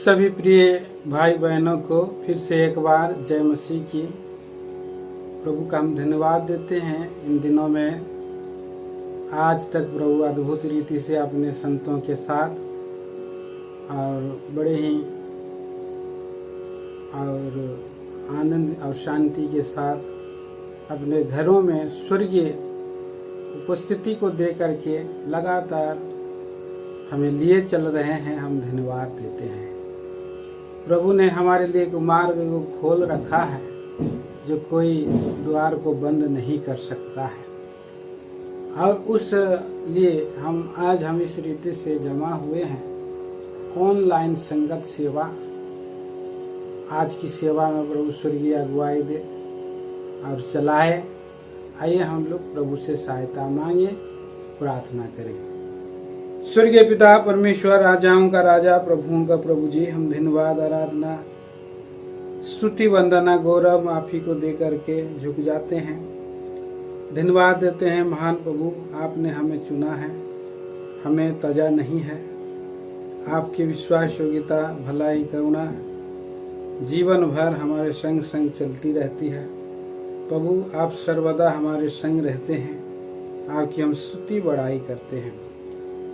सभी प्रिय भाई बहनों को फिर से एक बार जय मसीह की। प्रभु का हम धन्यवाद देते हैं। इन दिनों में आज तक प्रभु अद्भुत रीति से अपने संतों के साथ और बड़े ही और आनंद और शांति के साथ अपने घरों में स्वर्गीय उपस्थिति को दे करके लगातार हमें लिए चल रहे हैं। हम धन्यवाद देते हैं। प्रभु ने हमारे लिए एक मार्ग को खोल रखा है जो कोई द्वार को बंद नहीं कर सकता है, और उस लिए हम इस रीति से जमा हुए हैं। ऑनलाइन संगत सेवा, आज की सेवा में प्रभु स्वर्गीय अगुवाई दे और चलाए। आइए हम लोग प्रभु से सहायता मांगे, प्रार्थना करें। स्वर्गीय पिता परमेश्वर, राजाओं का राजा, प्रभुओं का प्रभु जी, हम धन्यवाद, आराधना, स्तुति, वंदना, गौरव आप ही को दे करके झुक जाते हैं। धन्यवाद देते हैं महान प्रभु, आपने हमें चुना है, हमें तजा नहीं है। आपकी विश्वास योग्यता, भलाई, करुणा जीवन भर हमारे संग संग चलती रहती है। प्रभु आप सर्वदा हमारे संग रहते हैं, आपकी हम स्तुति बड़ाई करते हैं।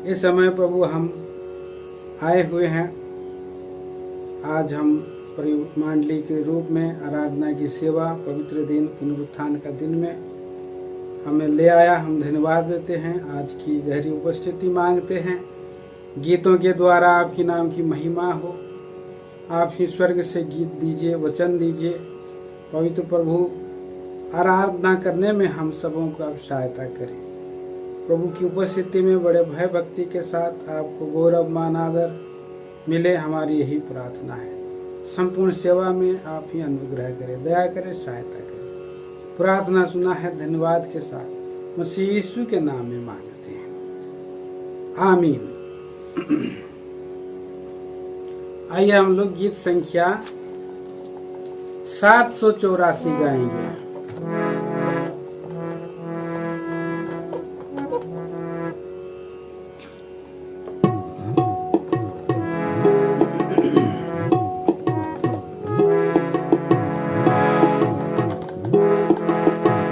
इस समय प्रभु हम आए हुए हैं। आज हम मंडली के रूप में आराधना की सेवा, पवित्र दिन, पुनरुत्थान का दिन में हमें ले आया। हम धन्यवाद देते हैं, आज की गहरी उपस्थिति मांगते हैं। गीतों के द्वारा आपकी नाम की महिमा हो। आप ही स्वर्ग से गीत दीजिए, वचन दीजिए। पवित्र प्रभु, आराधना करने में हम सबों को आप सहायता करें। प्रभु की उपस्थिति में बड़े भय भक्ति के साथ आपको गौरव, मान, आदर मिले, हमारी यही प्रार्थना है। संपूर्ण सेवा में आप ही अनुग्रह करें, दया करें, सहायता करें। प्रार्थना सुना है धन्यवाद के साथ मसीह यीशु के नाम में मांगते हैं, आमीन। आइए हम लोग गीत संख्या 784 गाएंगे।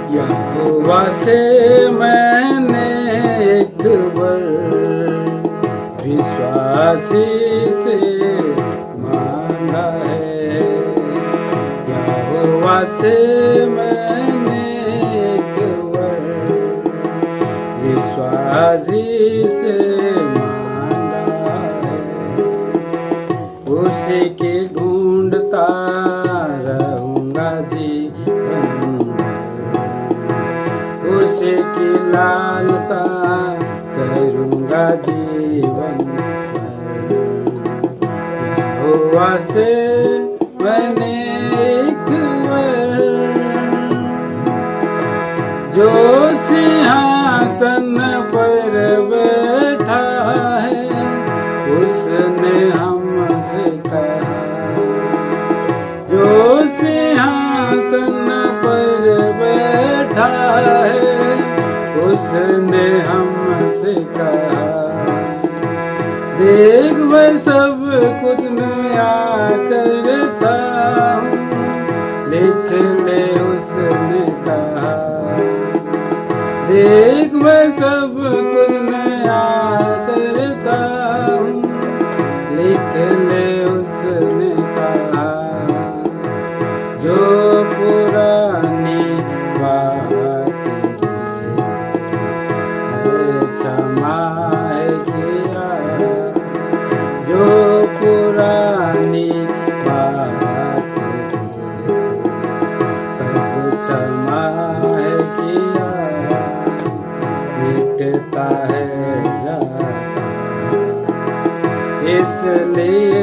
यहोवा से मैंने एक बार विश्वासी से मांगा है। यहोवा से मैंने एक बार विश्वासी से मांगा है। उसी की ढूंढता रहूंगा जीवन, उसी की लालसा करूंगा जीवन भर। यहोवा से मैंने एक बार, जो सिंहासन पर बैठा है, उसने हमसे कहा। जो सिंहासन पर बैठा है, उसने हमसे कहा, देख मैं सब कुछ नया करता हूँ, लिख ले उसने कहा। देख मैं सब कुछ नया करता हूँ, लिख ले उसने कहा। जो पुरानी समाए किया, जो पुरानी बात सब समाए किया, मिटता है जाता। इसलिए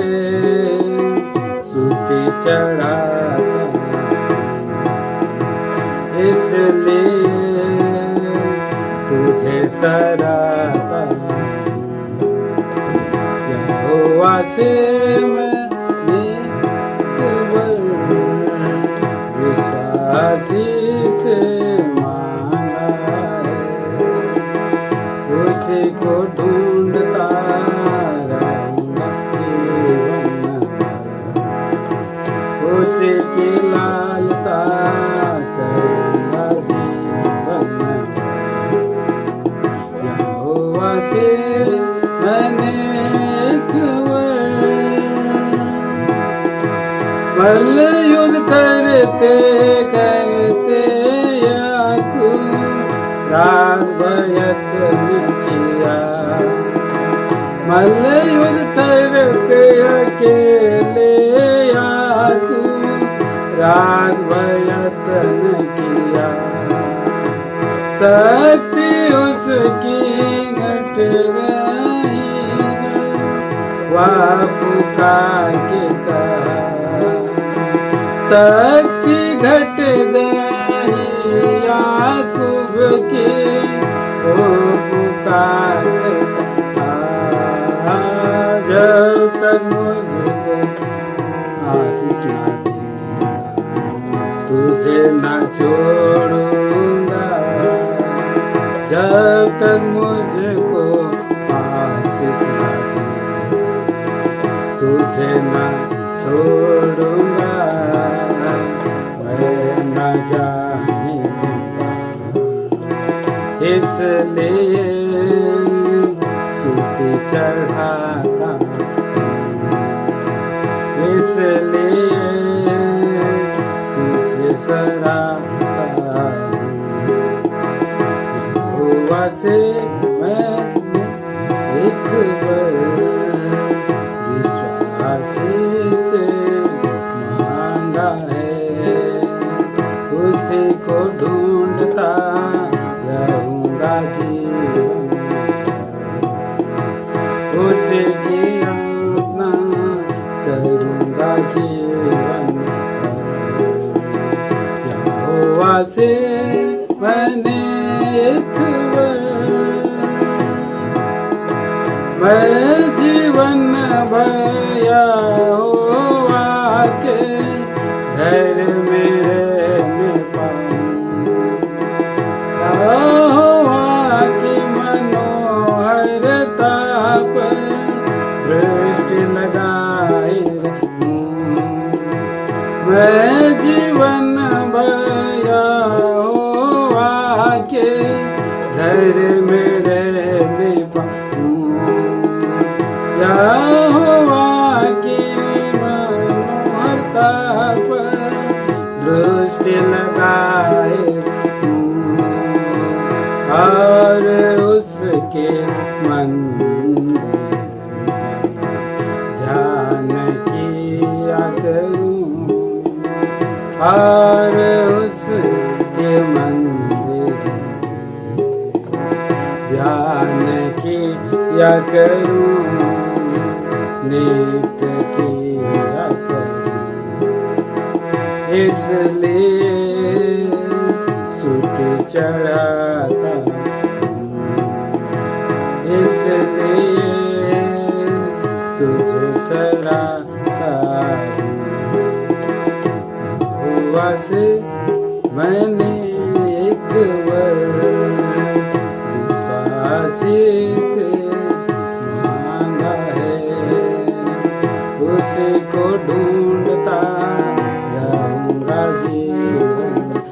स्तुति चढ़ाता, इसलिए तुझे सराहता। यहोवा से मैंने केवल विश्वासी से मांगा है। उसी को ढूंढता रहूंगा जीवन मल्ल युद्ध करते करते याकूब रात भर यत्न किया। मल्ल युद्ध करते अकेले याकूब रात भर यत्न किया। शक्ति उसकी घट गई, वह पुकार के कहा। शक्ति घट गई याकूब की, वो पुकार के कहा। जब तक मुझको आशीष ना देगा, तुझे न छोड़ूंगा। जब तक मुझको आशीष ना देगा, तुझे न छोड़ूंगा। मैं न जाने दूंगा, इसलिए स्तुति चढ़ाता हूँ। इसलिए तुझे सराहता हूँ। यहोवा से मैंने एक बार विश्वासी से मांगा है, उसी को ढूंढता रहूंगा जीवन भर। उसी की आराधना करूंगा जीवन भर। यहोवा से मैंने एक बार, मैं जीवन भर यहोवा के घर में रहने पाऊं। यहोवा की मनोहरता पर दृष्टि लगाए रहूं। मैं जीवन भर यहोवा के घर में रहने पाऊं। यहोवा की मनोहरता पर दृष्टि लगाए और उसके मंदिर में ध्यान किया करूं। और उसके मंदिर में ध्यान किया करूं। नित्य किया करूं। इसलिए स्तुति चढ़ाता हूँ। इसलिए तुझे सराहता हूँ। यहोवा से मैंने एक बार विश्वासी से मांगा है, उसी को ढूंढता रहूंगा जीवन भर।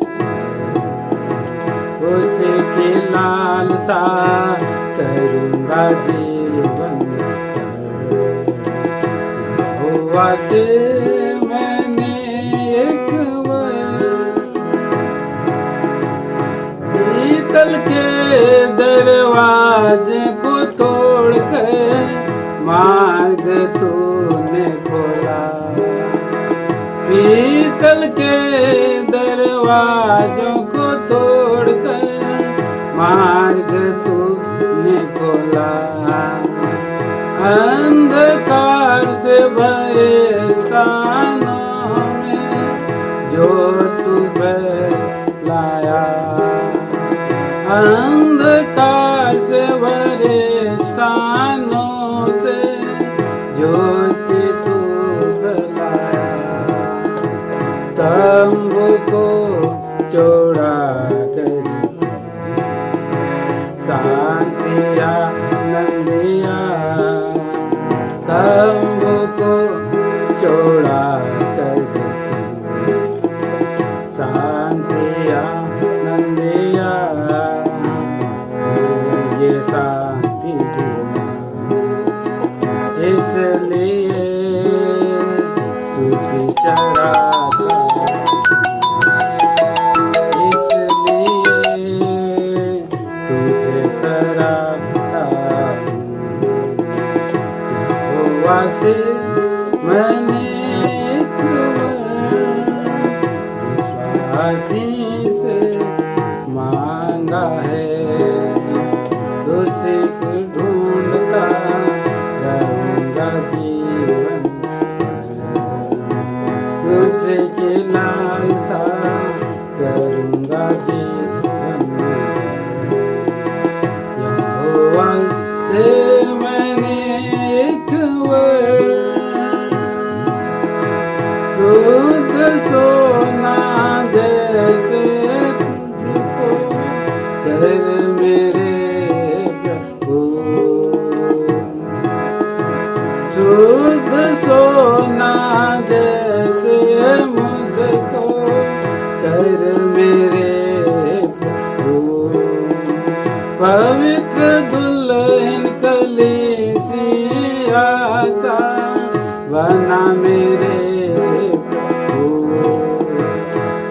उसी की लालसा करूंगा जीवन भर। यहोवा से मैंने एक बार पीतल के दरवाजे को तोड़कर मार्ग तूने खोला। पीतल के दरवाजों को तोड़कर मार्ग तूने खोला। अंधकार से भरे स्थानों में जो तू लाया। अंधकार से भरे स्थानों से ज्योति तू फैलाया। तंबू को चौड़ा कर शांतिया नंदिया। तंबू को चौड़ा कर शांतिया नंदिया। ये शांति दिया, इसलिए स्तुति चढ़ा से मैंने एक विश्वासी से मांगा है, उसी को ढूंढता रहूंगा जीवन भर, उसी की लालसा करूंगा जीवन भर। यहोवा से मैंने एक शुद्ध सोना जैसे तुझको कर मेरे प्रभु, शुद्ध सोना जैसे मुझको कर मेरे प्रभु। पवित्र दुल्हन कलीसिया सा बना मेरे प्रभु,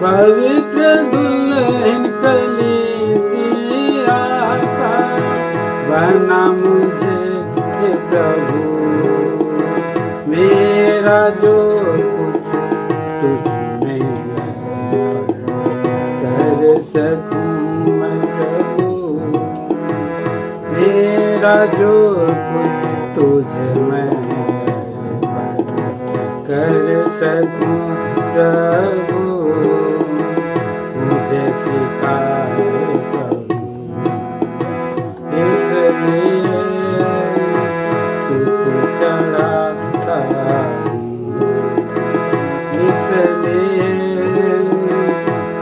पवित्र दुल्हन कलीसिया सा बना मुझे हे प्रभु। मेरा जो कुछ तुझ में कर सकूं मैं प्रभु, मेरा जो कुछ तुझे मैं कर सकूं प्रभु, मुझे सिखाए प्रभु। इसलिए स्तुति चढ़ाता हूँ, इसलिए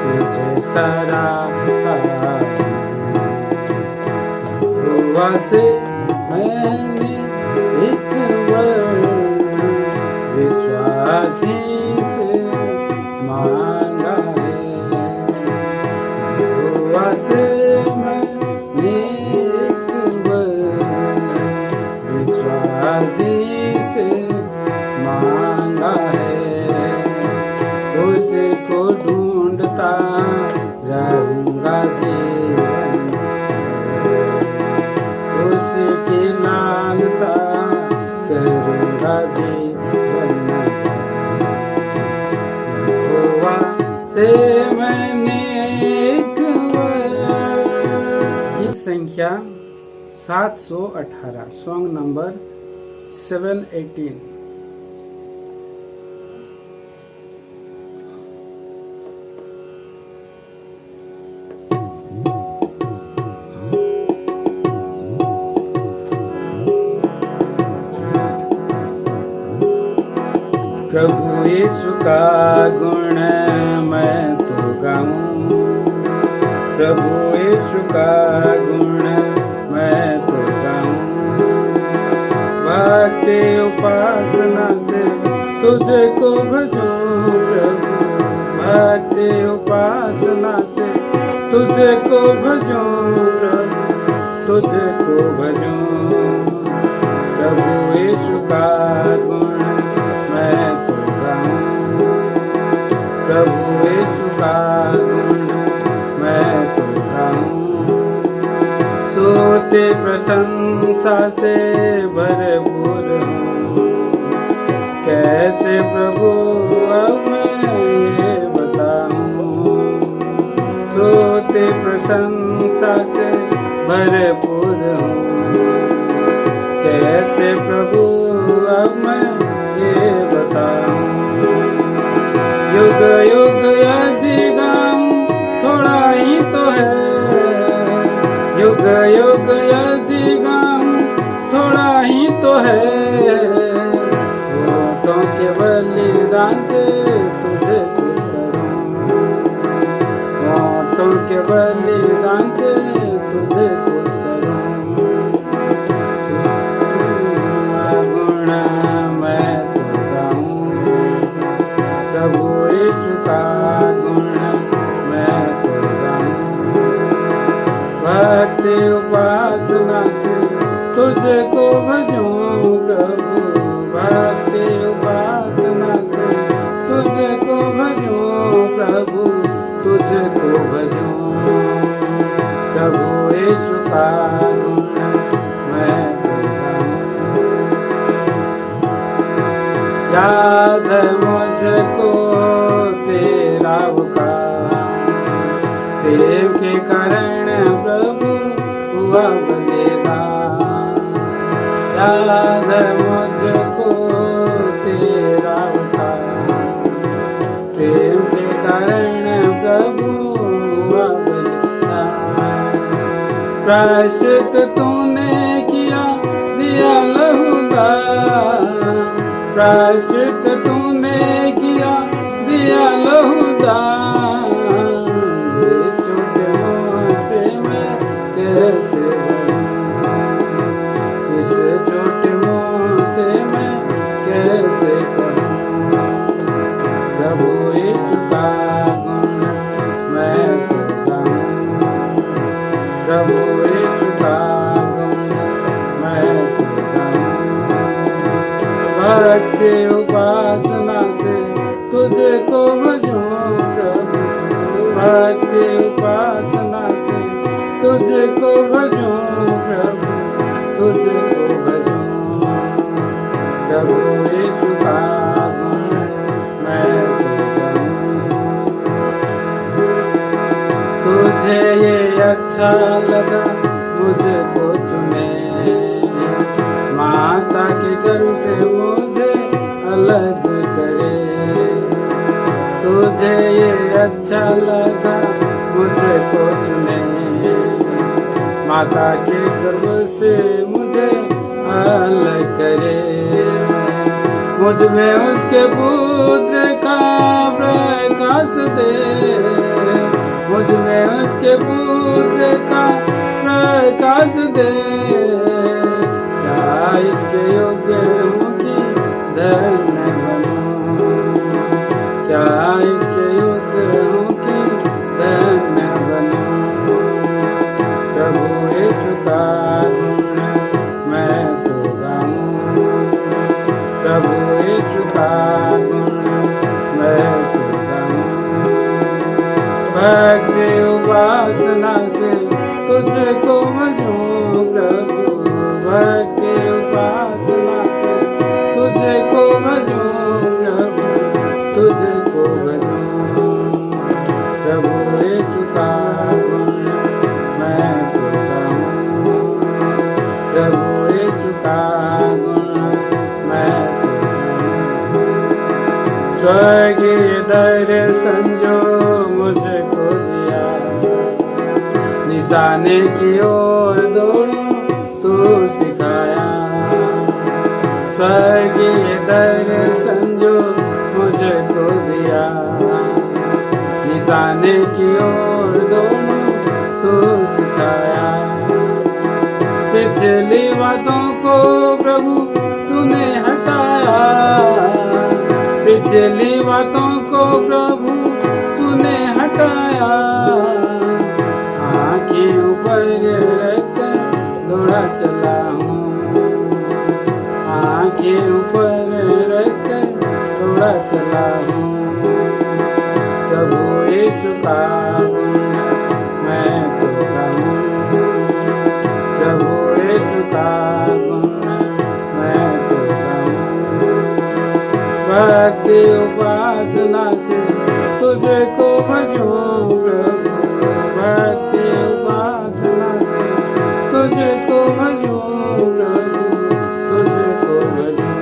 तुझे सराहता हूँ। यहोवा से मैंने एक विश्वासी से मांगा है, यहोवा से मैंने एक विश्वासी से मांगा है, उसी को ढूंढता रहूंगा जीवन, उसी की लालसा करूंगा जीवन। यहोवा से मैंने एक गीत संख्या 718, सॉन्ग नंबर 718। प्रभु यीशु का गुण मैं तो गाऊं, प्रभु यीशु का गुण मैं तो गाऊं। भक्ति उपासना से तुझे को भजूं प्रभु, भक्ति उपासना से तुझे को भजूं प्रभु, तुझे को भजूं। प्रभु यीशु का गुण मैं तो गाऊं, प्रभु यीशु का गुण मैं तो गाऊं। सोते प्रशंसा से भरपूर हूँ, कैसे प्रभु अब मैं ये बताऊं। सोते प्रशंसा से भरपूर हूँ, कैसे प्रभु अब मैं ये बताऊं। युग युग यदि गाऊं थोड़ा ही तो है, युग युग यदि गाऊं थोड़ा ही तो है। होठों के बलिदान से तुझे खुश करूं, होठों के बलिदान से तुझे खुश करूं। गुण मैं तो गाऊं, प्रभु यीशु का गुण मैं तो गाऊं। भक्ति उपासना से तुझे को भजूं प्रभु, भक्ति उपासना से तुझे को भजूं प्रभु, तुझे को भजूं। प्रभु यीशु का गुण मैं तो गाऊं। याद है मुझको तेरा बुखार, प्रेम के कारण प्रभु हुआ बलिदान। याद है मुझको तेरा बुखार, प्रेम के कारण प्रभु हुआ बलिदान। प्रायश्चित तूने किया दिया लहूदान, प्रायश्चित तूने किया दिया लहूदान। इस छोटे मुँह से मैं कैसे बनूं, इस छोटे मुँह से मैं कैसे कहूँ। प्रभु यीशु का गुण मैं तो गाऊं, प्रभु यीशु का गुण मैं तो गाऊं। भक्ति उपासना से तुझको भजूं प्रभु, भक्ति उपासना से तुझको भजूं प्रभु, तुझको भजूं। प्रभु यीशु का गुण मैं तो गाऊं। तुझे ये अच्छा लगा मुझको चुने, माता के गर्भ से मुझे अलग करे। तुझे ये अच्छा लगा मुझको चुने, माता के गर्भ से मुझे अलग करे। मुझ में उसके पुत्र का प्रकाश दे, मुझ में उसके पुत्र का प्रकाश दे। क्या इसके योग्य हूँ कि धन्य बनूं, क्या इसके योग्य हूँ कि धन्य बनूं। प्रभु यीशु का गुण मैं तो गाऊं, प्रभु यीशु का गुण मैं तो गाऊं। भक्ति उपासना से तुझको भजूं प्रभु, भक्ति उपासना से तुझको भजूं प्रभु, तुझको भजूं। प्रभु यीशु का गुण मैं तो गाऊं, प्रभु यीशु का गुण मैं तो गाऊं। स्वर्गीय दर्शन जो मुझको दिया, निशाने की ओर दौड़ूं तू सिखाया। स्वर्गीय दर्शन जो मुझको दिया, निशाने की ओर दौड़ूं तू सिखाया। पिछली बातों को प्रभु तूने हटाया, पिछली बातों को प्रभु तूने हटाया। आँखें ऊपर रखकर दौड़ा चला हूँ, आँखें ऊपर रखकर दौड़ा चला हूँ। प्रभु यीशु का गुण मैं तो गाऊं, प्रभु यीशु का गुण मैं तो गाऊं। भक्ति उपासना से तुझको भजूं प्रभु, भक्ति उपासना से तुझको भजूं प्रभु, तुझको भजूं।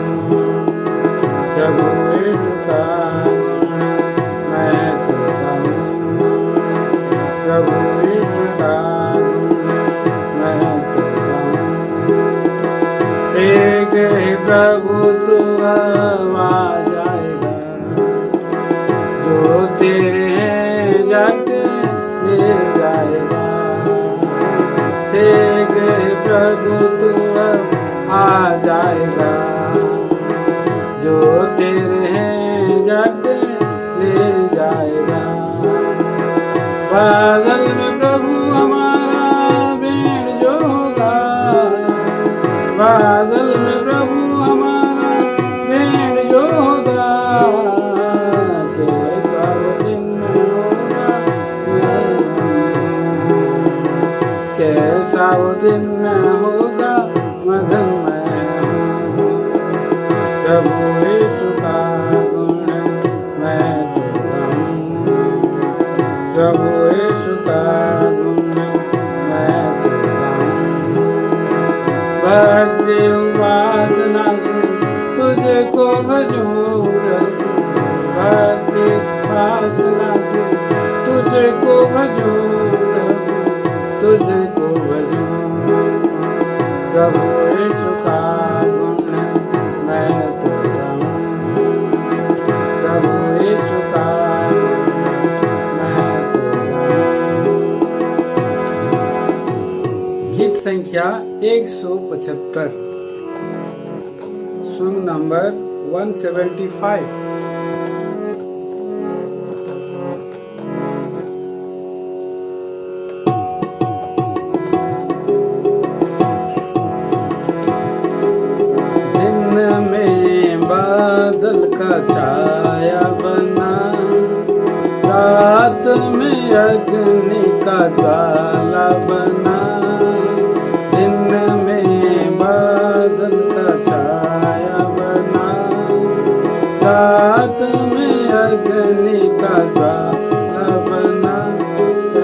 प्रभु यीशु का गुण मैं तो गाऊं, प्रभु यीशु का गुण मैं तो गाऊं। शीघ्र ही प्रभु तू आवाज आएगा, जो तेरे हैं जाते ले जाएगा। शीघ्र ही प्रभु तू आ जाएगा, जो तेरे हैं जाते ले जाएगा। बादल में प्रभु हमारा भेंट जो होगा, बादल में प्रभु हमारा भेंट जो होगा। कैसा वो दिन होगा, कैसा वो दिन होगा मगन मैं हूँ। प्रभु यीशु का गुण मैं तो गाऊं, प्रभु यीशु का गुण मैं तो गाऊं। भक्ति उपासना से तुझको भजूं प्रभु, भक्ति उपासना से तुझको भजूं प्रभु, तुझको भजूं। प्रभु यीशु का गुण मैं तो गाऊं, प्रभु यीशु का गुण मैं तो गाऊं। गीत संख्या 175, सॉन्ग नंबर 175। बादल का छाया बना, रात में अग्नि का ज्वाला बना। दिन में बादल का छाया बना, रात में अग्नि का ज्वाला बना।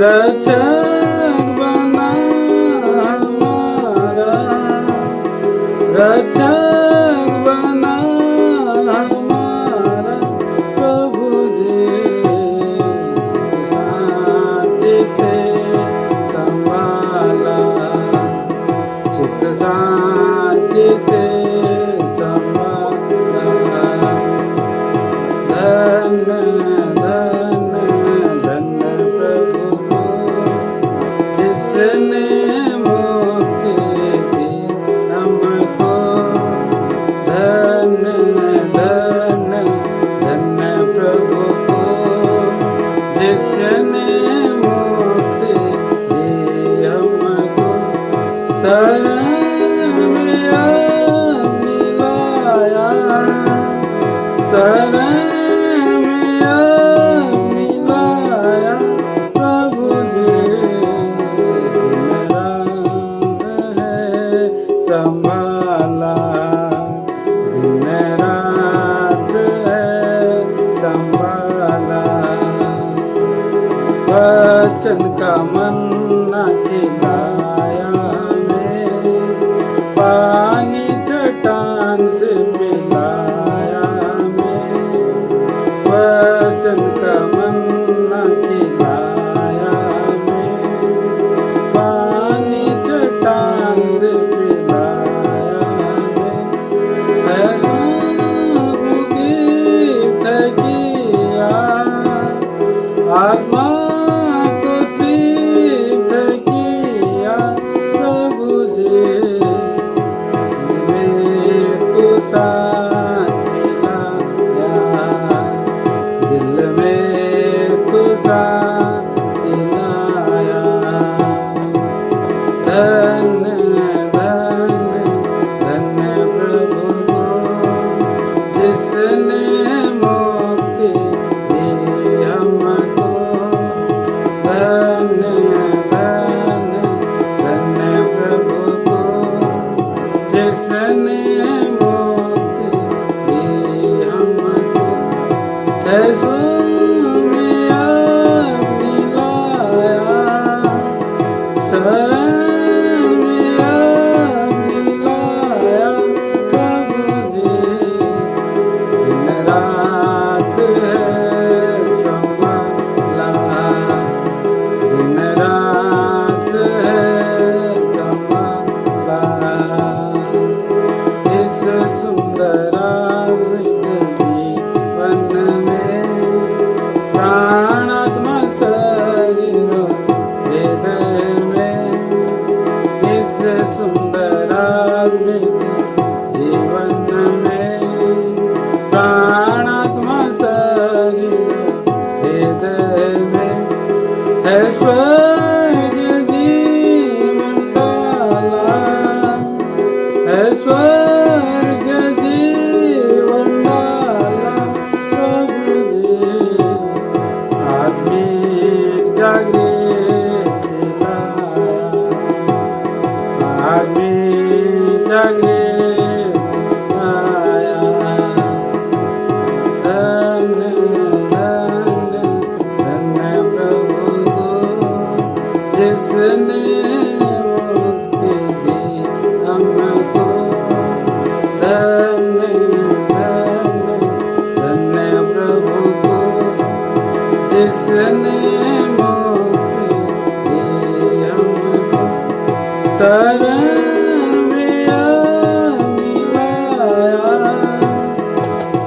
रक्षक बना हमारा, रक्षक बना हमारा प्रभु जी। शांति से संभाला, सुख शांति से संभाला। धन्य धन्य धन्य प्रभु को, जिसने मुक्ति दी हमको। धन्य धन्य धन्य प्रभु को, जिसने मुक्ति दी हमको। शरण में अपनी लाया, शरण में अपनी लाया प्रभु जी। दिन रात है संभाला, दिन रात है संभाला। वचन का मन्ना खिलाया हमें, पानी चट्टान से पिलाया हमें। वचन का मन्ना खिलाया हमें, पानी चट्टान से पिलाया हमें। ऐसा मुदीप किया, आत्मा को तृप्त किया प्रभु जी। में तू शांति लाया, दिल में तू शांति लाया। धन्य धन्य धन्य प्रभु को, जिसने मुक्ति दी हमको। धन्य धन्य धन्य प्रभु को, जिसने मुक्ति दी हमको। यीशु में अपनी लाया, शरण में अपनी लाया प्रभु जी। दिन रात है संभाला, दिन रात है संभाला। इस सुंदर जीवन में प्राण आत्मा शरीर हृदय में, इस सुंदर जीवन में प्राण आत्मा शरीर हृदय में है स्वर्ग जीवन डाला, है स्वर्ग जीवन डाला प्रभु जी। आत्मिक जागृति लाया, आत्मिक जागृति लाया। जिसने मुक्ति दी हमको। धन्य धन्य धन्य प्रभु को, जिसने मुक्ति दी हमको। शरण में आने लाया,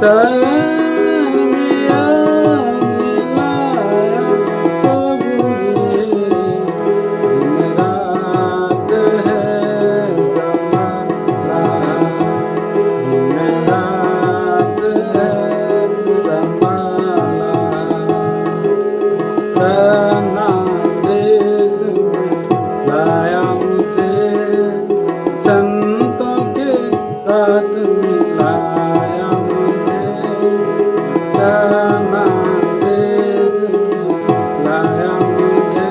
शरण में आने लाया प्रभु जी। दिन रात है संभाला, दिन रात है संभाला। कनान देश में लाया मुझे, संतों के साथ मिलाया मुझे। कनान देश में लाया मुझे,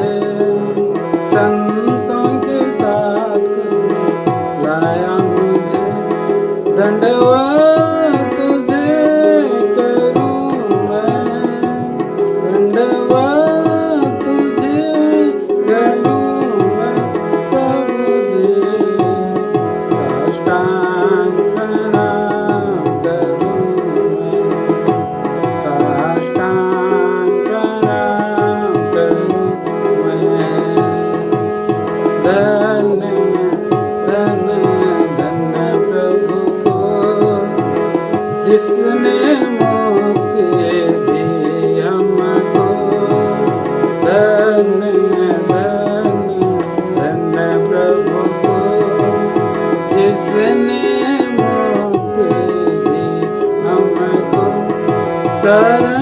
संतों के साथ मिलाया मुझे। दंडवत तुझे करूं मैं, दंडवत तुझे करूं मैं प्रभु जी। साष्टांग प्रणाम करूं मैं, साष्टांग प्रणाम करूं मैं। धन्य धन्य धन्य प्रभु को, जिसने मुक्ति दी हमको। धन्य धन्य धन्य प्रभु को, जिसने मुक्ति दी हमको। शरण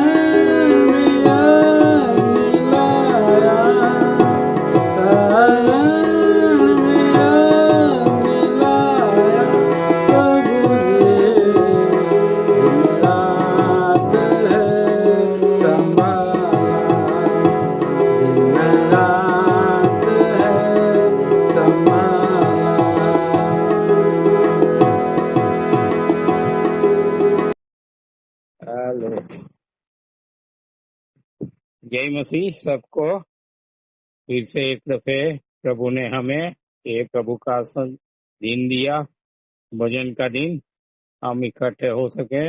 में आने लाया, शरण में आने लाया प्रभु जी। दिन रात है संभाला, दिन रात है संभाला। हेलो, जय मसीह सबको। फिर से एक दफे प्रभु ने हमें ये प्रभु का दिन दिया, भजन का दिन। हम इकट्ठे हो सके।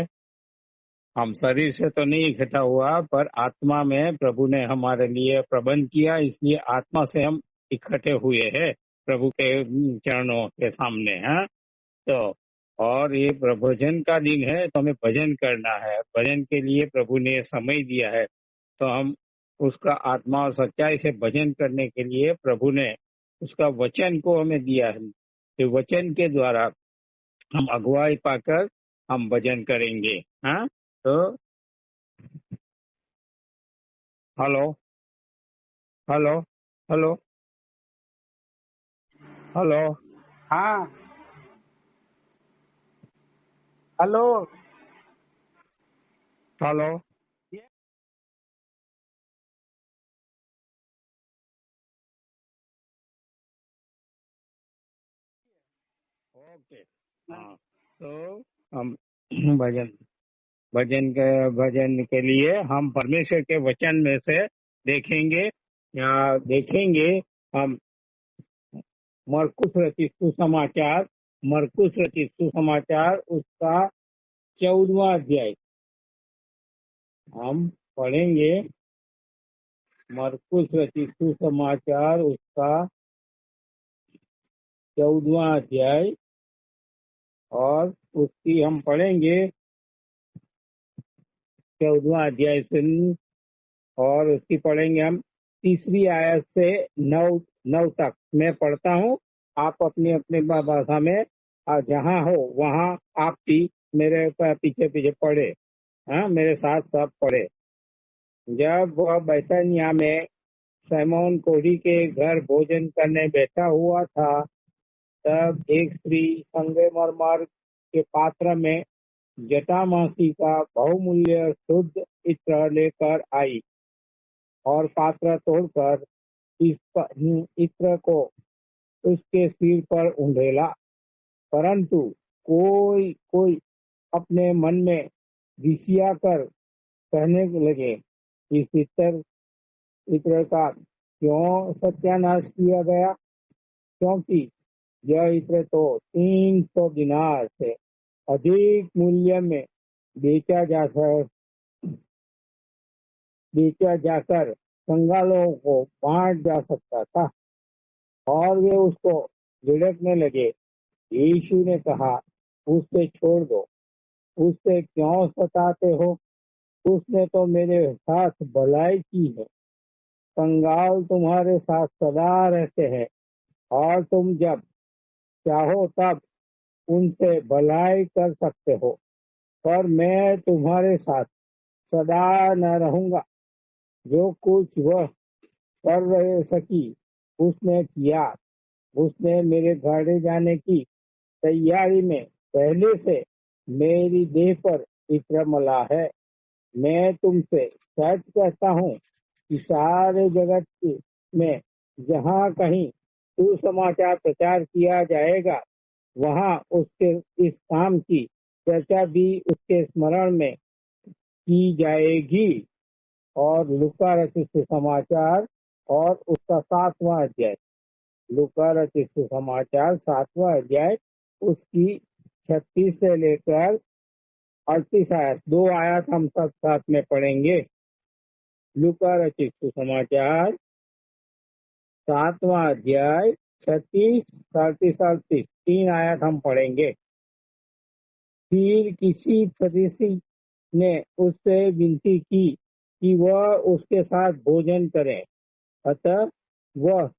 हम शरीर से तो नहीं इकट्ठा हुआ, पर आत्मा में प्रभु ने हमारे लिए प्रबंध किया, इसलिए आत्मा से हम इकट्ठे हुए हैं प्रभु के चरणों के सामने। हैं तो और ये भजन का दिन है, तो हमें भजन करना है। भजन के लिए प्रभु ने समय दिया है, तो हम उसका आत्मा और सच्चाई से भजन करने के लिए प्रभु ने उसका वचन को हमें दिया है। तो वचन के द्वारा हम अगुवाई पाकर हम भजन करेंगे। हाँ तो हेलो हेलो हेलो हेलो हाँ हेलो। हेलो। ओके। हाँ तो हम भजन भजन के लिए हम परमेश्वर के वचन में से देखेंगे या देखेंगे हम मरकुस रचित सुसमाचार उसका 14वां अध्याय हम पढ़ेंगे। मरकुस रचित सुसमाचार उसका 14वां अध्याय, और उसकी हम पढ़ेंगे 14वां अध्याय से, और उसकी पढ़ेंगे हम 3री आयत से 9 तक। मैं पढ़ता हूँ, आप अपनी अपनी भाषा में जहाँ हो वहाँ आप भी मेरे पीछे पीछे पढ़े। हाँ, मेरे साथ सब पढ़े। जब वह बैतनिया में सैमोन कोढ़ी के घर भोजन करने बैठा हुआ था, तब एक स्त्री संगमरमर के पात्र में जटामासी का बहुमूल्य शुद्ध इत्र लेकर आई और पात्र तोड़कर इस इत्र को उसके सिर पर उंडेला। परंतु कोई कोई अपने मन में विसिया कर कहने लगे, इस इत्र का क्यों सत्यानाश किया गया? क्योंकि यह इत्र तो 300 दिनार से अधिक मूल्य में बेचा जाकर कंगालों को बांट जा सकता था। और वे उसको झिड़कने लगे। यीशु ने कहा, उससे छोड़ दो, उससे क्यों सताते हो? उसने तो मेरे साथ भलाई की है। कंगाल तुम्हारे साथ सदा रहते हैं और तुम जब चाहो तब उनसे भलाई कर सकते हो, पर मैं तुम्हारे साथ सदा न रहूंगा। जो कुछ वह कर रहे सकी उसने किया। उसने मेरे घाड़े जाने की तैयारी में पहले से मेरी देह पर इत्र मला है। मैं तुमसे सच कहता हूँ कि सारे जगत में जहाँ कहीं सुसमाचार प्रचार किया जाएगा, वहाँ उसके इस काम की चर्चा भी उसके स्मरण में की जाएगी। और लूका रचित सुसमाचार और उसका 7वां अध्याय, लूका रचित सुसमाचार 7वां अध्याय, उसकी 36 से लेकर 38 आयत, 2 आयत हम सब साथ में पढ़ेंगे। लूका रचित सुसमाचार 7वां अध्याय 36, 37, 38, 3 आयत हम पढ़ेंगे। फिर किसी फरीसी ने उससे विनती की कि वह उसके साथ भोजन करे। अतः वह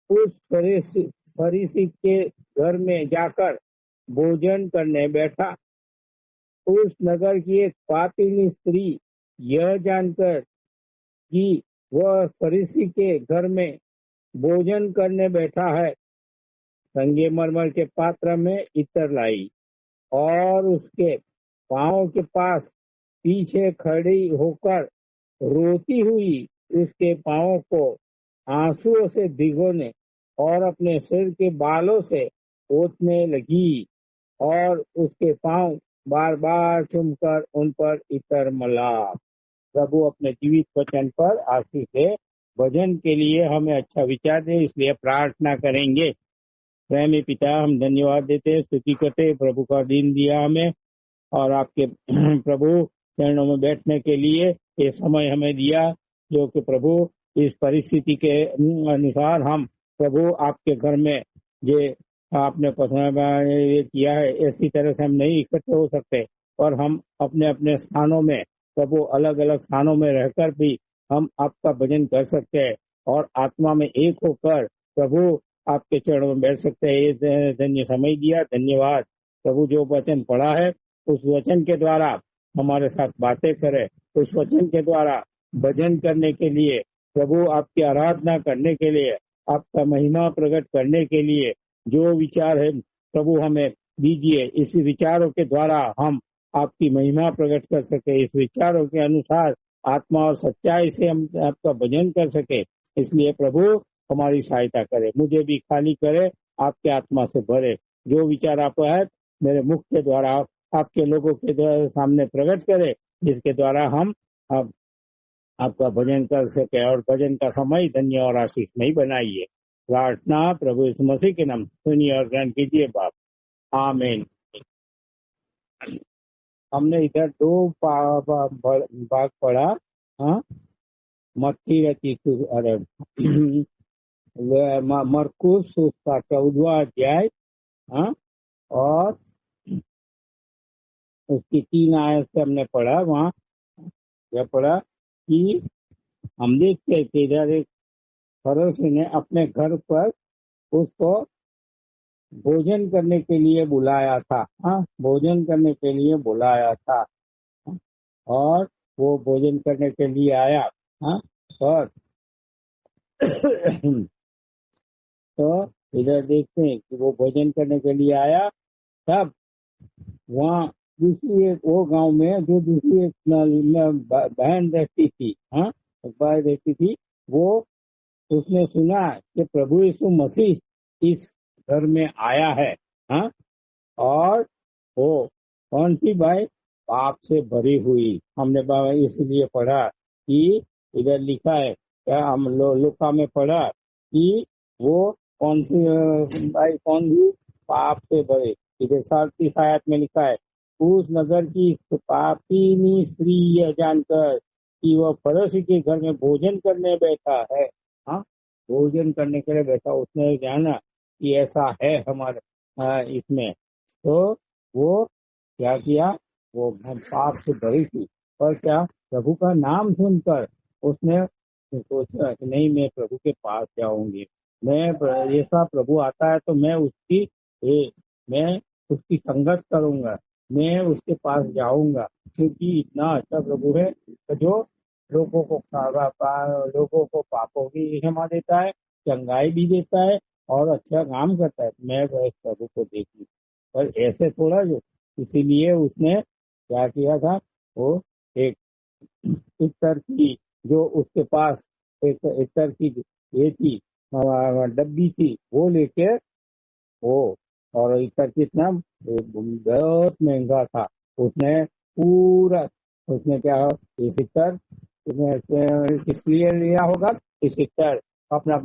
उस फरीसी के घर में जाकर भोजन करने बैठा। उस नगर की एक पापिनी स्त्री यह जानकर कि वह फरीसी के घर में भोजन करने बैठा है, संगमरमर के पात्र में इत्र लाई और उसके पांव के पास पीछे खड़ी होकर रोती हुई उसके पांव को आंसुओं से भिगोने और अपने सिर के बालों से पोंछने लगी और उसके पांव बार बार चूमकर उन पर इत्र मला। प्रभु अपने जीवित वचन पर आशीष दे। भजन के लिए हमें अच्छा विचार दे, इसलिए प्रार्थना करेंगे। प्रेमी पिता, हम धन्यवाद देते, स्तुति करते, प्रभु का दिन दिया हमें और आपके प्रभु चरणों में बैठने के लिए ये समय हमें दिया, जो कि प्रभु इस परिस्थिति के अनुसार हम प्रभु आपके घर में जो आपने पसंद ये किया है, ऐसी तरह से हम नहीं इकट्ठे हो सकते और हम अपने अपने स्थानों में प्रभु अलग अलग स्थानों में रहकर भी हम आपका भजन कर सकते हैं और आत्मा में एक होकर प्रभु आपके चरणों में बैठ सकते हैं। ये धन्य समय दिया, धन्यवाद प्रभु। जो वचन पढ़ा है उस वचन के द्वारा हमारे साथ बातें करे, उस वचन के द्वारा भजन करने के लिए, प्रभु आपकी आराधना करने के लिए, आपका महिमा प्रकट करने के लिए जो विचार है प्रभु हमें दीजिए। इस विचारों के द्वारा हम आपकी महिमा प्रकट कर सके, इस विचारों के अनुसार आत्मा और सच्चाई से हम आपका भजन कर सके। इसलिए प्रभु हमारी सहायता करे, मुझे भी खाली करे, आपके आत्मा से भरे। जो विचार आप है मेरे मुख के द्वारा आपके लोगों के द्वारा सामने प्रकट करे, जिसके द्वारा हम आपका भजन कर सके और भजन का समय धन्य और आशीषमय बनाइए। प्रार्थना प्रभु यीशु मसीह के नाम सुनिए और ग्रहण कीजिए बाप, आमीन। हमने इधर 2 भाग पढ़ा। हाँ, मत्ती रचित अरे मरकुस उसका 14वां अध्याय, हाँ, और उसकी 3 आयत से हमने पढ़ा। वहाँ यह पढ़ा कि हम देखते कि इधर एक फरीसी ने अपने घर पर उसको भोजन करने के लिए बुलाया था। हाँ, भोजन करने के लिए बुलाया था और वो भोजन करने के लिए आया। हाँ, और तो इधर देखते हैं कि वो भोजन करने के लिए आया। तब वहाँ दूसरी एक वो गांव में जो दूसरी एक बहन रहती थी, हाँ, बहन रहती थी, वो उसने सुना कि प्रभु यीशु मसीह इस घर में आया है। हाँ, और वो कौन सी भाई? पाप से भरी हुई। हमने इसलिए पढ़ा कि इधर लिखा है हम लुका में पढ़ा कि वो कौन सी भाई कौन सी पाप से भरे। इधर 37 आयत में लिखा है, उस नगर की पापिनी स्त्री यह जानकर कि वह पड़ोसी के घर में भोजन करने बैठा है, हाँ, भोजन करने के लिए बैठा, उसने जाना कि ऐसा है हमारे इसमें, तो वो क्या किया, वो पाप से भरी थी। पर क्या, प्रभु का नाम सुनकर उसने सोचा कि नहीं, मैं प्रभु के पास जाऊंगी, ऐसा प्रभु आता है तो मैं उसकी संगत करूंगा, मैं उसके पास जाऊंगा, क्योंकि इतना अच्छा प्रभु है जो लोगों को पापों की क्षमा देता है, चंगाई भी देता है और अच्छा काम करता है। मैं वह प्रभु को देखी, पर ऐसे थोड़ा जो, इसीलिए उसने क्या किया था, वो एक इतर की, जो उसके पास एक इतर की ये थी, डब्बी थी, वो लेके वो, और इतर कितना बहुत महंगा था, उसने पूरा, उसने क्या, इस इतर उसने किस लिए लिया होगा, इस इतर अपना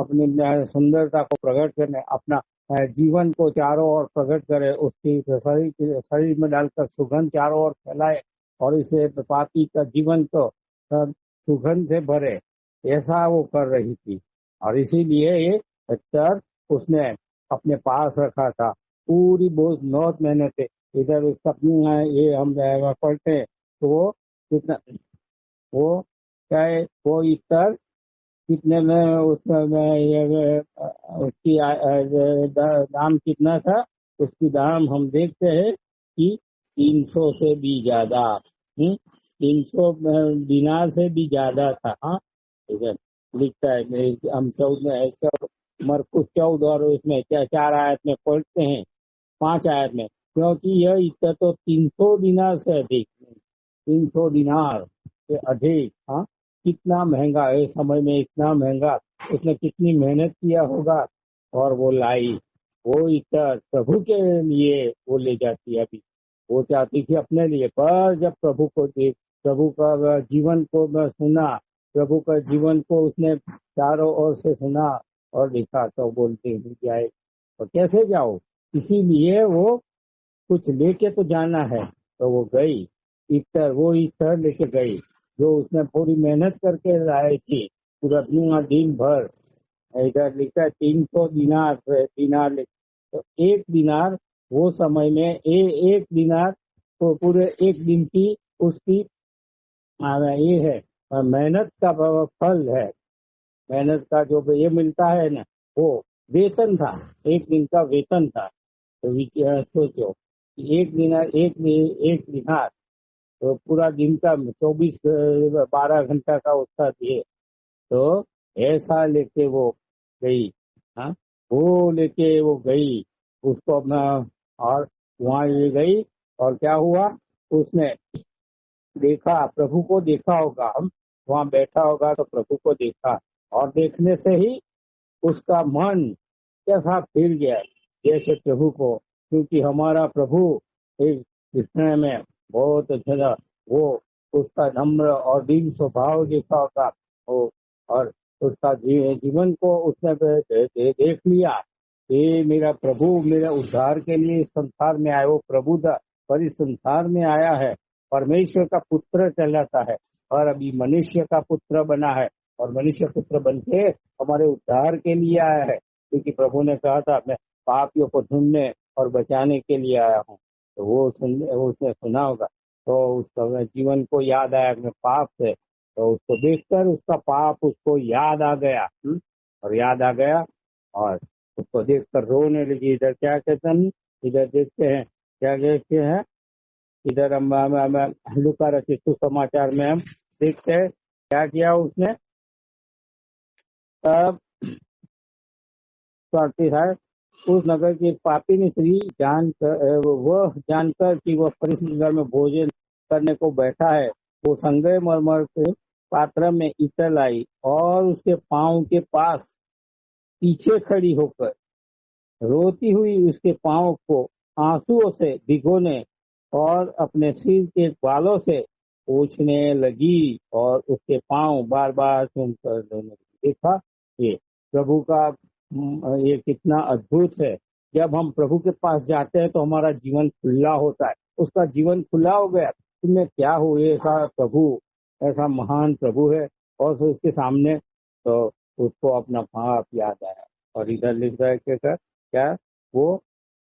अपनी सुंदरता को प्रकट करने, अपना जीवन को चारों ओर प्रकट करे, उसकी शरीर में डालकर सुगंध चारों ओर फैलाए और इसे पापी का जीवन को सुगंध से भरे, ऐसा वो कर रही थी। और इसीलिए ये इतर उसने अपने पास रखा था, पूरी बहुत मेहनत है। इधर उसका ये हम पढ़ते हैं तो वो कितना, वो क्या है, वो इतर कितने में उसमें उसकी दाम कितना था, उसकी दाम हम देखते हैं कि 300 से भी ज्यादा, 300 दिनार से भी ज्यादा था। हाँ, इधर लिखता है, हम 14 मरकुस 14 और इसमें क्या 4 आयत में पढ़ते हैं, 5 आयत में, क्योंकि यह इतना तो 300 दिनार से अधिक, 300 दिनार से अधिक, हाँ, कितना महंगा है, समय में इतना महंगा, उसने कितनी मेहनत किया होगा, और वो लाई, वो इतर प्रभु के लिए वो ले जाती है। अभी वो चाहती थी अपने लिए, पर जब प्रभु का जीवन को सुना, प्रभु का जीवन को उसने चारों ओर से सुना और देखा, तो बोलते ही जाए, और कैसे जाओ, इसीलिए वो कुछ लेके तो जाना है, तो वो गई, वो इतर लेके गई, जो उसने पूरी मेहनत करके लाई थी, पूरा दिन भर। इधर लिखा है 300 दिनार तो एक दिनार वो समय में एक दिनार तो पूरे एक दिन की उसकी ये है, मेहनत का फल है, मेहनत का जो ये मिलता है ना, वो वेतन था, एक दिन का वेतन था। तो सोचो, एक दिनार तो पूरा दिन का 12 घंटा का उसका दिए, तो ऐसा लेके वो गई, हाँ, वो लेके वो गई उसको अपना, और वहां ये गई, और क्या हुआ, उसने देखा, प्रभु को देखा होगा, हम वहां बैठा होगा तो प्रभु को देखा, और देखने से ही उसका मन कैसा फिर गया, जैसे प्रभु को, क्योंकि हमारा प्रभु एक दिखने में बहुत अच्छा था, वो उसका नम्र और दीन स्वभाव देखा होगा, वो, और उसका जीवन को उसने देख लिया, ये मेरा प्रभु मेरा उद्धार के लिए इस संसार में आया, वो प्रभु था पर इस संसार में आया है, परमेश्वर का पुत्र कहलाता है, और अभी मनुष्य का पुत्र बना है, और मनुष्य पुत्र बन के हमारे उद्धार के लिए आया है, क्योंकि प्रभु ने कहा था मैं पापियों को ढूंढने और बचाने के लिए आया हूँ। तो वो उसने सुना होगा, तो उसका जीवन को याद आया अपने पाप से, तो उसको देखकर उसका पाप उसको याद आ गया, और याद आ गया, और उसको देखकर रोने लगी। इधर क्या कहते हैं, इधर देखते हैं क्या देखते हैं, इधर हम लूका रचित सुसमाचार में हम देखते हैं क्या किया उसने, तब है, उस नगर की पापिनी स्त्री वह जानकर कि वह फरीसी घर में भोजन करने को बैठा है, वो संगय मरमर के पात्र में इत्र लाई और उसके पांव के पास पीछे खड़ी होकर रोती हुई उसके पांव को आंसुओं से भिगोने और अपने सिर के बालों से पोंछने लगी और उसके पांव बार बार चूम कर धोने लगी। देखा, ये प्रभु का ये कितना अद्भुत है। जब हम प्रभु के पास जाते हैं तो हमारा जीवन खुला होता है। उसका जीवन खुला हो गया, तुम्हें क्या हो, ऐसा प्रभु, ऐसा महान प्रभु है। और फिर उसके सामने तो उसको अपना पाप याद आया। और इधर लिख रहा है क्या वो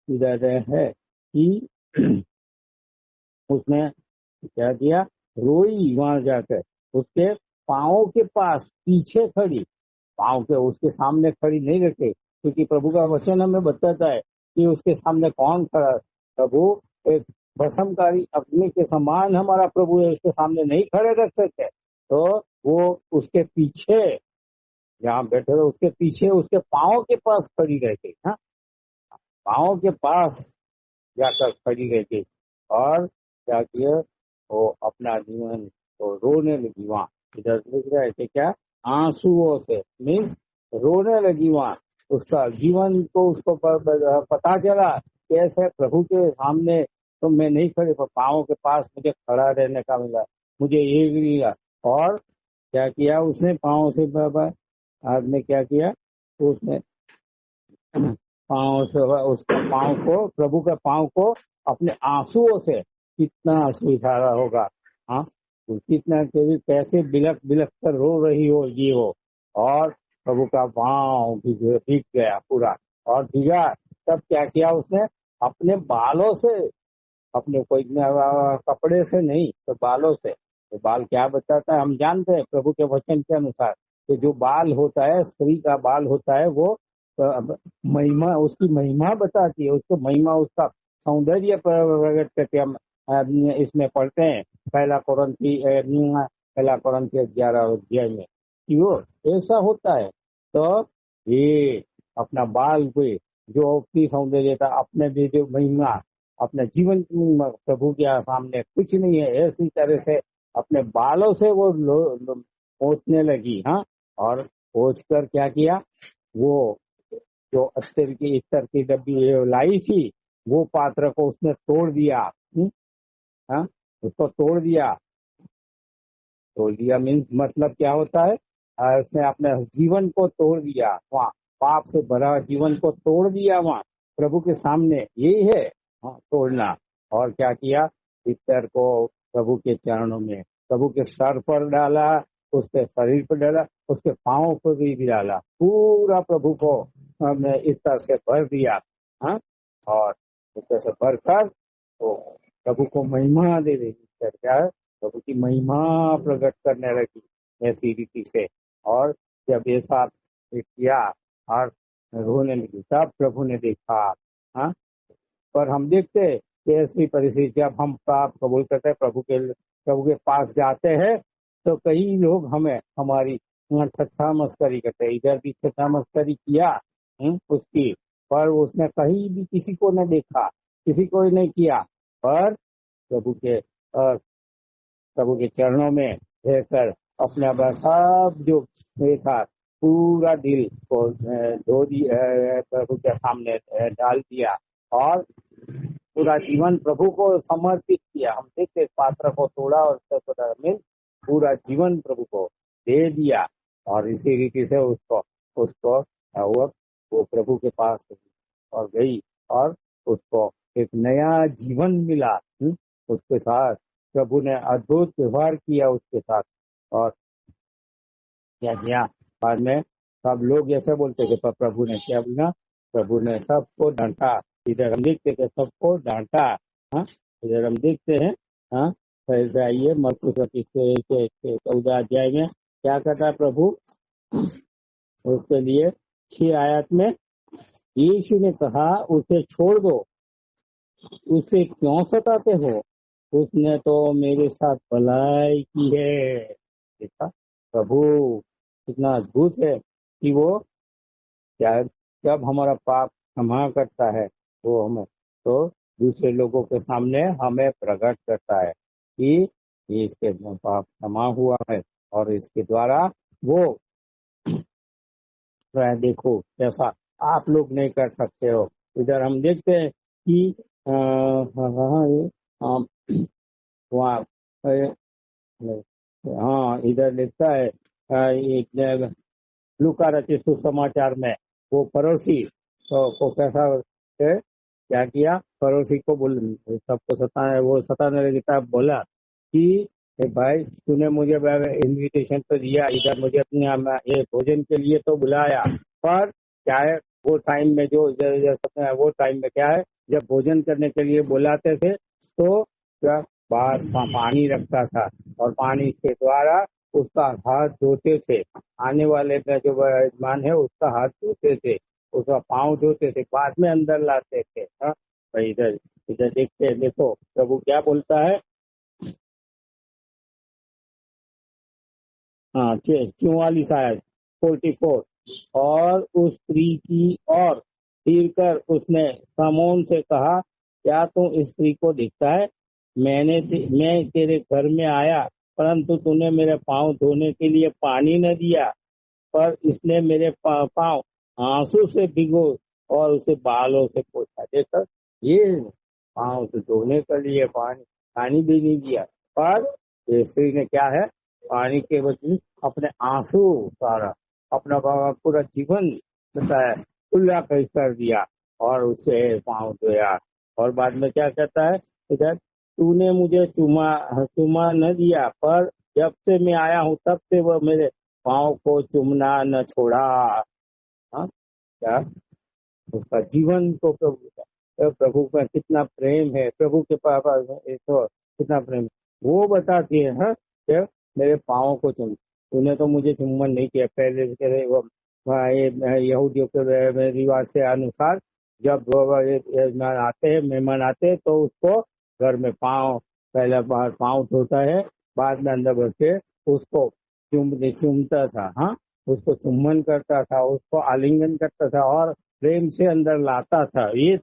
इधर है कि उसने क्या किया, रोई वहां जाकर उसके पाँव के पास पीछे खड़ी, पाँव के उसके सामने खड़ी नहीं रखे, क्योंकि प्रभु का वचन हमें बताता है कि उसके सामने कौन खड़ा। प्रभु एक भस्मकारी अग्नि के समान हमारा प्रभु है, उसके सामने नहीं खड़े रख सकते। तो वो उसके पीछे जहाँ बैठे हुए उसके पीछे उसके पाँव के पास खड़ी रह गई। हाँ, पाँव के पास जाकर खड़ी रह गई और क्या किया, वो अपना जीवन तो रोने लगी वहां। इधर लिख रहा है कि क्या, आंसुओं से मीन्स रोने लगी वहां। उसका जीवन को उसको पता चला कि ऐसे प्रभु के सामने तो मैं नहीं खड़े, पर पाँव के पास मुझे खड़ा रहने का मिला, मुझे ये मिला। और क्या किया उसने, पाँव से आदमी क्या किया, उसने पाँव से उसके पाँव को, प्रभु के पाँव को अपने आंसुओं से, कितना आंसू इशारा होगा। हाँ, कितना कैसे बिलक बिलक कर रो रही होगी वो। और प्रभु का पाँव भीग गया पूरा, और भीगा तब क्या किया उसने, अपने बालों से, अपने कोई कपड़े से नहीं तो बालों से। तो बाल क्या बताता है, हम जानते हैं प्रभु के वचन के अनुसार कि जो बाल होता है, स्त्री का बाल होता है, वो महिमा, उसकी महिमा बताती है, उसको महिमा, उसका सौंदर्य प्रकट करके हम इसमें पढ़ते हैं पहला कुरिन्थी 11 अध्याय में कि वो ऐसा होता है। तो ये अपना बाल पे जो अपनी सौंदर्यता, अपने भी जो महिमा, अपने जीवन की प्रभु के सामने कुछ नहीं है, ऐसी तरह से अपने बालों से वो पोंछने लगी। हाँ, और पोंछ कर क्या किया, वो जो इत्तर की डब्बी लाई थी, वो पात्र को उसने तोड़ दिया। हाँ, उसको तोड़ दिया मीन्स मतलब क्या होता है, उसने अपने जीवन को तोड़ दिया वहाँ, पाप से भरा जीवन को तोड़ दिया वहाँ प्रभु के सामने, यही है। हाँ, तोड़ना। और क्या किया, इत्तर को प्रभु के चरणों में, प्रभु के सर पर डाला, उसके शरीर पर डाला, उसके पाँव पर भी डाला, पूरा प्रभु को हमने इत्तर से भर दिया। हाँ, और इत्तर से भरकर तो प्रभु को महिमा दे दी। क्या है, प्रभु की महिमा प्रकट करने लगी ऐसी रीति से। और जब ऐसा किया और रोने लगी, तब प्रभु ने देखा। हाँ, पर हम देखते हैं कि ऐसी परिस्थिति जब हम पाप कबूल करते हैं, प्रभु के पास जाते हैं, तो कई लोग हमें हमारी ठट्ठा मस्करी करते हैं। इधर भी ठट्ठा मस्करी किया उसकी, पर उसने कहीं भी किसी को न देखा, किसी को नहीं किया, पर प्रभु के चरणों में रहकर अपने अपना सब जो था पूरा दिल को धो दिया, प्रभु के सामने डाल दिया और पूरा जीवन प्रभु को समर्पित किया। हम देखते पात्र को तोड़ा और पूरा जीवन प्रभु को दे दिया। और इसी रीति से उसको वो प्रभु के पास और गई और उसको एक नया जीवन मिला। उसके साथ प्रभु ने अद्भुत व्यवहार किया उसके साथ। और क्या किया, बाद में सब लोग ऐसे बोलते कि प्रभु ने क्या बोला, प्रभु ने सबको डांटा। इधर हम देखते थे सबको डांटा। हाँ, इधर हम देखते हैं। हाँ, ऐसा आइए मरकुस 14 अध्याय में क्या कहता है प्रभु उसके लिए 6 आयत में, यीशु ने कहा उसे छोड़ दो, उसे क्यों सताते हो, उसने तो मेरे साथ भलाई की है। देखा, प्रभु कितना अद्भुत है कि वो क्या, जब हमारा पाप क्षमा करता है वो हमें तो दूसरे लोगों के सामने हमें प्रकट करता है कि ये इसके पाप क्षमा हुआ है, और इसके द्वारा वो देखो ऐसा आप लोग नहीं कर सकते हो। इधर हम देखते हैं कि वहाँ हाँ, इधर लिखता है एक लूका रचित सुसमाचार में वो पड़ोसी को कैसा क्या किया, पड़ोसी को बोल सबको सताने, वो सताने लगी तब बोला कि "ए भाई, तूने मुझे इनविटेशन तो दिया, इधर मुझे अपने ये भोजन के लिए तो बुलाया, पर क्या है वो टाइम में वो टाइम में क्या है, जब भोजन करने के लिए बुलाते थे तो क्या बाहर पानी रखता था और पानी के द्वारा उसका हाथ धोते थे, आने वाले का जो मेहमान है उसका हाथ धोते थे, उसका पाँव धोते थे, बाद में अंदर लाते थे। हाँ भाई, इधर इधर देखते हैं, देखो प्रभु क्या बोलता है। हाँ, 44 आयत 44। और उस स्त्री की ओर फिर कर उसने समौन से कहा, क्या तू इस स्त्री को देखता है? मैं तेरे घर में आया, परंतु तूने मेरे पाँव धोने के लिए पानी न दिया, पर इसने मेरे पाँव आंसू से भिगो और उसे बालों से पोंछा। देखकर ये पाँव से धोने के लिए पानी पानी भी नहीं दिया, पर ये स्त्री ने क्या है, पानी के बदले अपने आंसू सारा अपना पूरा जीवन बताया खुला कर दिया और उसे पाँव धोया। और बाद में क्या कहता है इधर, तूने मुझे चुमा चुमा न दिया, पर जब से मैं आया हूँ तब से वह मेरे पाँव को चुमना न छोड़ा। हाँ, क्या उसका जीवन को प्रभु का कितना प्रेम है, प्रभु के पास तो कितना प्रेम वो बताती है। हाँ, कि मेरे पाँव को चुम, तूने तो मुझे चुम्बन नहीं किया। पहले वो यहूदियों के रिवाज से अनुसार जब मेहमान आते हैं तो उसको घर में पाँव पहले बाहर पाँव धोता है, बाद में अंदर बढ़ के उसको चूमता था। हाँ, उसको चुम्बन करता था, उसको आलिंगन करता था और प्रेम से अंदर लाता था। ये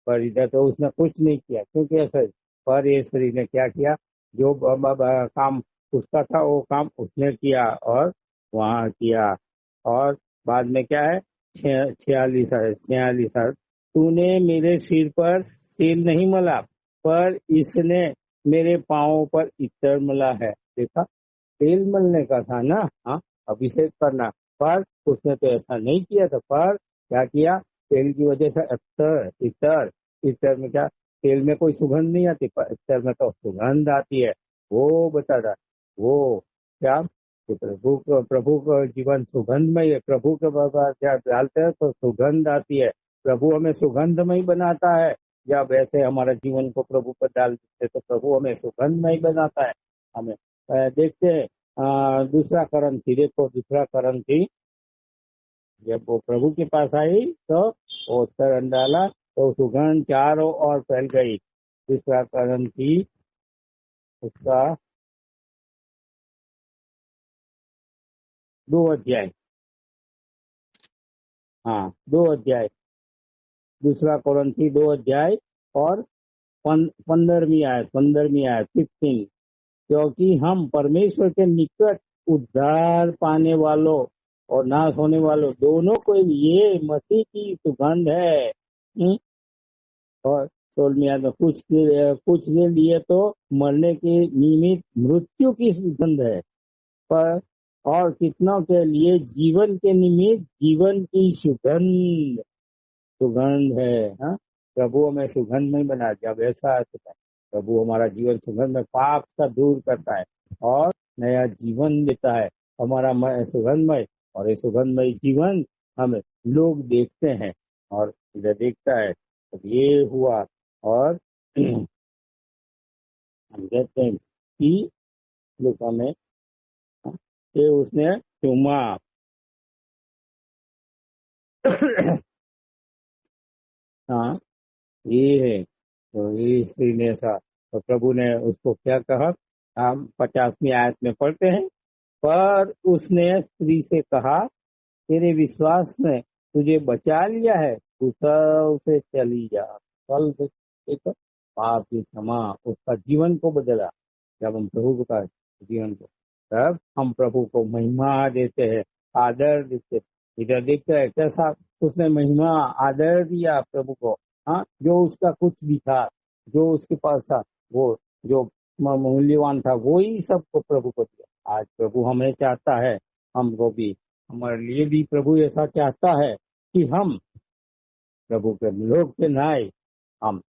पर इधर तो उसने कुछ नहीं किया, क्योंकि ऐसा पर ये स्त्री ने क्या किया, जो काम उसका था वो काम उसने किया और वहां किया। और बाद में क्या है, 46 तूने मेरे सिर पर तेल नहीं मला, पर इसने मेरे पाँव पर इत्र मला है। देखा, तेल मलने का था ना, हाँ, अभिषेक करना, पर उसने तो ऐसा नहीं किया था। पर क्या किया, तेल की वजह से इत्र इत्र इत्र में क्या, तेल में कोई सुगंध नहीं आती, पर इत्र में तो सुगंध आती है। वो बता रहा, वो क्या कि प्रभु का जीवन सुगंधमय है। प्रभु के बाबा क्या डालते हैं तो सुगंध आती है। प्रभु हमें सुगंधमय बनाता है। जब ऐसे हमारा जीवन को प्रभु पर डाल देते तो प्रभु हमें सुगंधमय बनाता है। हमें देखते हैं दूसरा करंथी, देखो दूसरा करंथी, जब वो प्रभु के पास आई तो वो उत्तर डाला तो सुगंध चारों ओर फैल गई। दूसरा करंथी उसका 2 अध्याय, हाँ 2 अध्याय, दूसरा कोरंथी 2 अध्याय और 15वीं आयत 15। क्योंकि हम परमेश्वर के निकट उद्धार पाने वालों और नाश होने वालों दोनों को ये मसीह की सुगंध है। और 16वीं में कुछ के लिए तो मरने के निमित्त मृत्यु की सुगंध है, पर और कितनों के लिए जीवन के निमित्त जीवन की सुगंध सुगंध है। हाँ, प्रभु हमें सुगंध में बना दिया। अब ऐसा है तो प्रभु हमारा जीवन सुगंध में पाप का दूर करता है और नया जीवन देता है, हमारा सुगंधमय। और ये सुगंधमय जीवन हमें लोग देखते हैं और इधर देखता है तो ये हुआ। और हम कहते हैं कि लूका में कि उसने चुमा हाँ, ये है तो ये स्त्री ने ऐसा, तो प्रभु ने उसको क्या कहा, हम 50वीं आयत में पढ़ते हैं। पर उसने स्त्री से कहा, तेरे विश्वास ने तुझे बचा लिया है, तू कल से चली जा। कल से एक पाप की क्षमा, उसका जीवन को बदला। जब हम प्रभु के पास जीवन को, तब हम प्रभु को महिमा देते हैं, आदर देते हैं। इधर देखते हैं कैसा उसने महिमा आदर दिया प्रभु को। हाँ, जो उसका कुछ भी था, जो उसके पास था, वो जो मूल्यवान था, वो ही सबको प्रभु को दिया। आज प्रभु हमें चाहता है, हमको भी, हमारे लिए भी प्रभु ऐसा चाहता है कि हम प्रभु के लोग के नाय, हम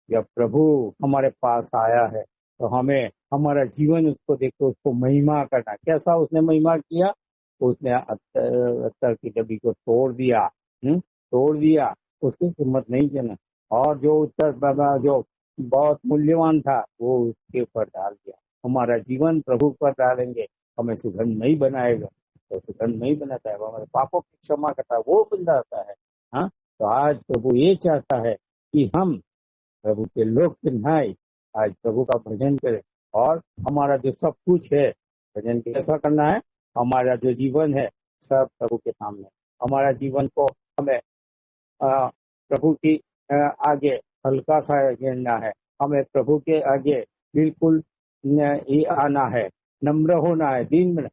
जब प्रभु हमारे पास आया है तो हमें हमारा जीवन उसको देखो, उसको महिमा करना। कैसा उसने महिमा किया? उसने अत्तर की डब्बी को तोड़ दिया, तोड़ दिया, उसकी कीमत नहीं देना, और जो उत्तर बाबा जो बहुत मूल्यवान था वो उसके ऊपर डाल दिया। हमारा जीवन प्रभु पर डालेंगे, हमें सुगंधमयी बनाएगा। तो सुगंधमयी बनाता है, वो हमारे पापों की क्षमा करता है, वो बनाता है। हाँ, तो आज प्रभु ये चाहता है कि हम प्रभु के लोग चिन्हाई आज प्रभु का भजन करें, और हमारा जो सब कुछ है, भजन कैसा करना है? हमारा जो जीवन है सब प्रभु के सामने, हमारा जीवन को हमें प्रभु की आगे हल्का सा गिरना है, हमें प्रभु के आगे बिल्कुल ये आना है, नम्र होना है। दिन बन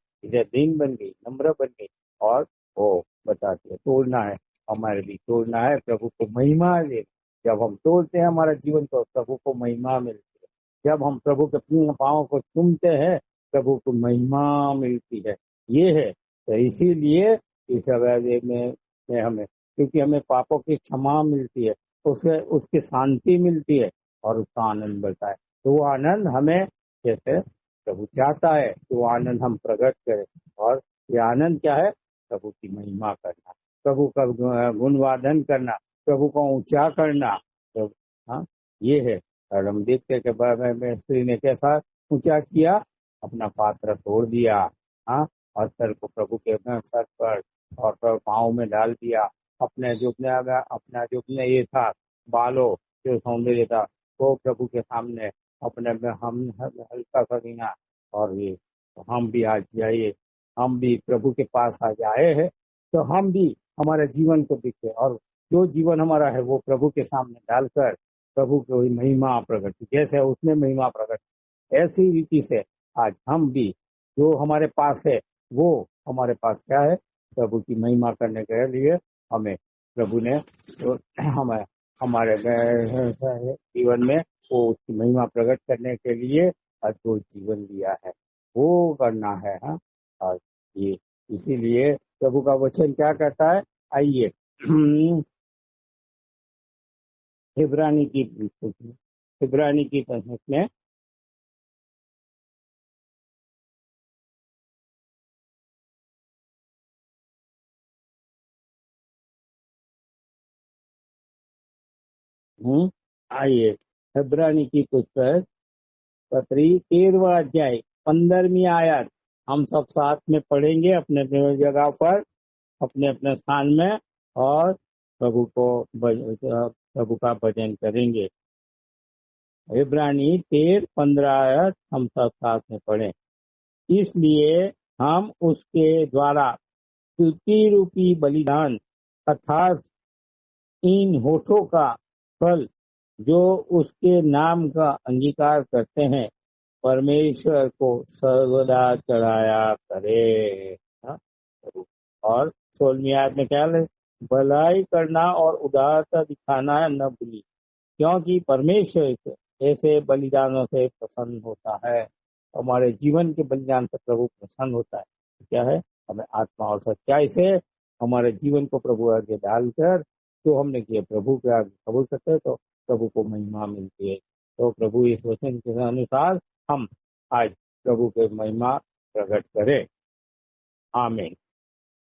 गई, नम्र बन गई, और वो बताते तोड़ना है, हमारे भी तोड़ना है, प्रभु को महिमा दे। जब हम तोड़ते हैं हमारा जीवन को, प्रभु को महिमा मिलती है। जब हम प्रभु के पाँव को चूमते हैं, प्रभु को महिमा मिलती है। ये है, तो इसीलिए इस अवधि में हमें, क्योंकि हमें पापों की क्षमा मिलती है, उसे उसकी शांति मिलती है, और उसका आनंद बढ़ता है। तो वो आनंद हमें, जैसे प्रभु चाहता है कि वो आनंद हम प्रकट करें, और ये आनंद क्या है? प्रभु की महिमा करना, प्रभु का गुणवादन करना, प्रभु को ऊंचा करना। तो हाँ, ये है। और हम देखते हैं कि में स्त्री ने कैसा ऊंचा किया, अपना पात्र तोड़ दिया, हाँ, और सर को प्रभु के सर पर और पाँव में डाल दिया। अपना जो अपने ये था, बालों जो सौंदर्य था, वो प्रभु के सामने अपने में हम हल्का सा गिना। और ये तो हम भी आज जाइए, हम भी प्रभु के पास आ जाए हैं, तो हम भी हमारे जीवन को दिखे, और जो जीवन हमारा है वो प्रभु के सामने डालकर प्रभु को महिमा प्रकट, जैसे उसने महिमा प्रकट, ऐसी रीति से आज हम भी जो हमारे पास है, वो हमारे पास क्या है? प्रभु की महिमा करने के लिए हमें प्रभु ने तो हमें हमारे जीवन में वो उसकी महिमा प्रकट करने के लिए अद्भुत जीवन दिया है, वो करना है। हाँ, और ये इसीलिए प्रभु का वचन क्या कहता है? आइए इब्रानी की पुस्तक में आइए, इब्रानी की पुस्तक पत्री 13वां अध्याय 15वीं आयत हम सब साथ में पढ़ेंगे, अपने अपने जगह पर, अपने अपने स्थान में, और प्रभु का भजन करेंगे। इब्रानी 13-15 आयत हम सब साथ में पढ़ें। इसलिए हम उसके द्वारा स्तुति रूपी बलिदान अर्थात इन होठों का फल जो उसके नाम का अंगीकार करते हैं, परमेश्वर को सर्वदा चढ़ाया करे। हाँ? और 16वीं आयत में क्या है? भलाई करना और उदारता दिखाना न भूली, क्योंकि परमेश्वर ऐसे बलिदानों से प्रसन्न होता है। हमारे जीवन के बलिदान से प्रभु प्रसन्न होता है। क्या है? हमें आत्मा और सच्चाई से हमारे जीवन को प्रभु आगे डालकर जो हमने किया प्रभु के आगे कबूल करते हैं, तो प्रभु को महिमा मिलती है। तो प्रभु इस वचन के अनुसार हम आज प्रभु के महिमा प्रकट करें। आमीन।